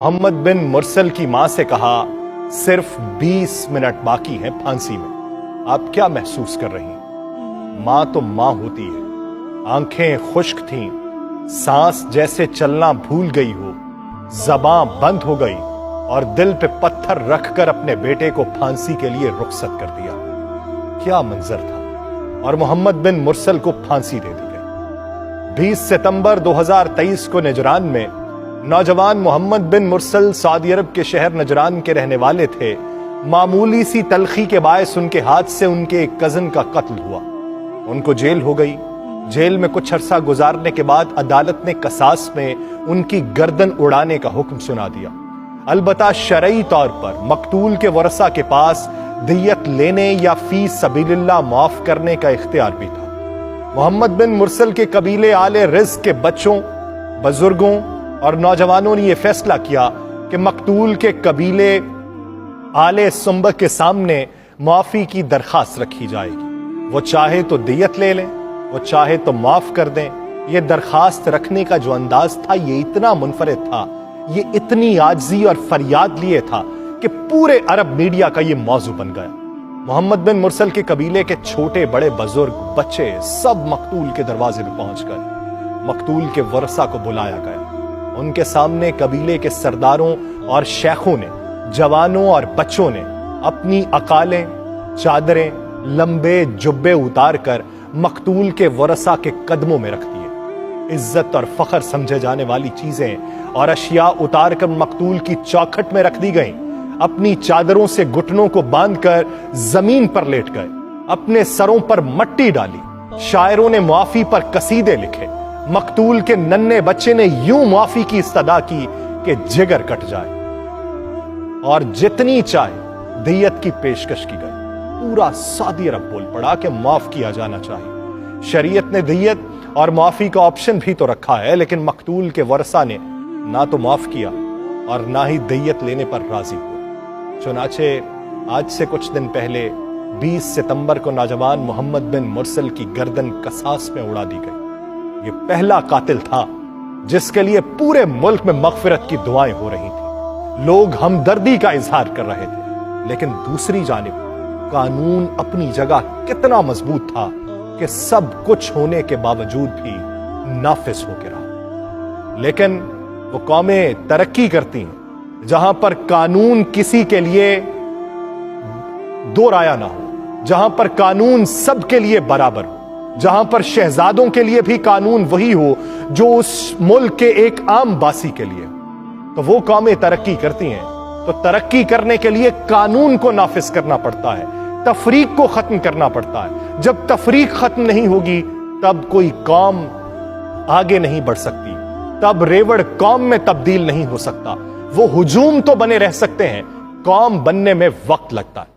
मोहम्मद बिन मुरसल की मां से कहा, सिर्फ 20 मिनट बाकी हैं फांसी में, आप क्या महसूस कर रही हैं? मां तो मां होती है। आंखें खुश्क थीं, सांस जैसे चलना भूल गई हो, ज़बां बंद हो गई और दिल पे पत्थर रखकर अपने बेटे को फांसी के लिए रुखसत कर दिया। क्या मंजर था। और मोहम्मद बिन मुरसल को फांसी दे दी गई। 20 सितंबर 2023 को नजरान में नौजवान मोहम्मद बिन मुरसल सऊदी अरब के शहर नजरान के रहने वाले थे। मामूली सी तलखी के बायस उनके हाथ से उनके एक कजन का कत्ल हुआ। उनको जेल हो गई। जेल में कुछ अरसा गुजारने के बाद अदालत ने कसास में उनकी गर्दन उड़ाने का हुक्म सुना दिया। अलबत्ता शरई तौर पर मकतूल के वरसा के पास दियत लेने या फी सबीलिल्लाह माफ करने का इख्तियार भी था। मोहम्मद बिन मुरसल के कबीले आले रिज़्क़ के बच्चों, बुजुर्गों और नौजवानों ने यह फैसला किया कि मकतूल के कबीले आले सुंबह के सामने माफी की दरखास्त रखी जाएगी। वो चाहे तो दियत ले लें, वो चाहे तो माफ कर दें। यह दरखास्त रखने का जो अंदाज था ये इतना मुनफरिद था, ये इतनी आजिज़ी और फरियाद लिए था कि पूरे अरब मीडिया का ये मौजू बन गया। मोहम्मद बिन मुरसल के कबीले के छोटे बड़े बुजुर्ग बच्चे सब मकतूल के दरवाजे पे पहुंच गए। मकतूल के वरसा को बुलाया गया। उनके सामने कबीले के सरदारों और शेखों ने, जवानों और बच्चों ने अपनी अकालें, चादरें, लंबे जुब्बे उतार कर मकतूल के वरसा के कदमों में रख दिए। इज्जत और फख्र समझे जाने वाली चीजें और अशिया उतार कर मकतूल की चौखट में रख दी गईं। अपनी चादरों से घुटनों को बांधकर जमीन पर लेट गए। अपने सरों पर मट्टी डाली। शायरों ने मुआफी पर कसीदे लिखे। मकतूल के नन्हे बच्चे ने यूं मुआफी की इस्तदा की कि जिगर कट जाए और जितनी चाहे दियत की पेशकश की गई। पूरा सऊदी अरब बोल पड़ा कि माफ किया जाना चाहिए। शरीयत ने दियत और माफी का ऑप्शन भी तो रखा है, लेकिन मकतूल के वरसा ने ना तो माफ किया और ना ही दियत लेने पर राजी हुए। चुनाचे आज से कुछ दिन पहले 20 सितंबर को नौजवान मोहम्मद बिन मुरसल की गर्दन कसास में उड़ा दी गई। ये पहला कातिल था जिसके लिए पूरे मुल्क में मगफिरत की दुआएं हो रही थी। लोग हमदर्दी का इजहार कर रहे थे, लेकिन दूसरी जानिब कानून अपनी जगह कितना मजबूत था कि सब कुछ होने के बावजूद भी नाफिज होकर रहा। लेकिन वो कौमें तरक्की करती हैं जहां पर कानून किसी के लिए दो राया ना हो, जहां पर कानून सबके लिए बराबर हो, जहां पर शहजादों के लिए भी कानून वही हो जो उस मुल्क के एक आम बासी के लिए। तो वो कौमें तरक्की करती हैं, तो तरक्की करने के लिए कानून को नाफिज करना पड़ता है, तफरीक को खत्म करना पड़ता है। जब तफरीक खत्म नहीं होगी तब कोई कौम आगे नहीं बढ़ सकती, तब रेवड़ कौम में तब्दील नहीं हो सकता। वो हुजूम तो बने रह सकते हैं, कौम बनने में वक्त लगता है।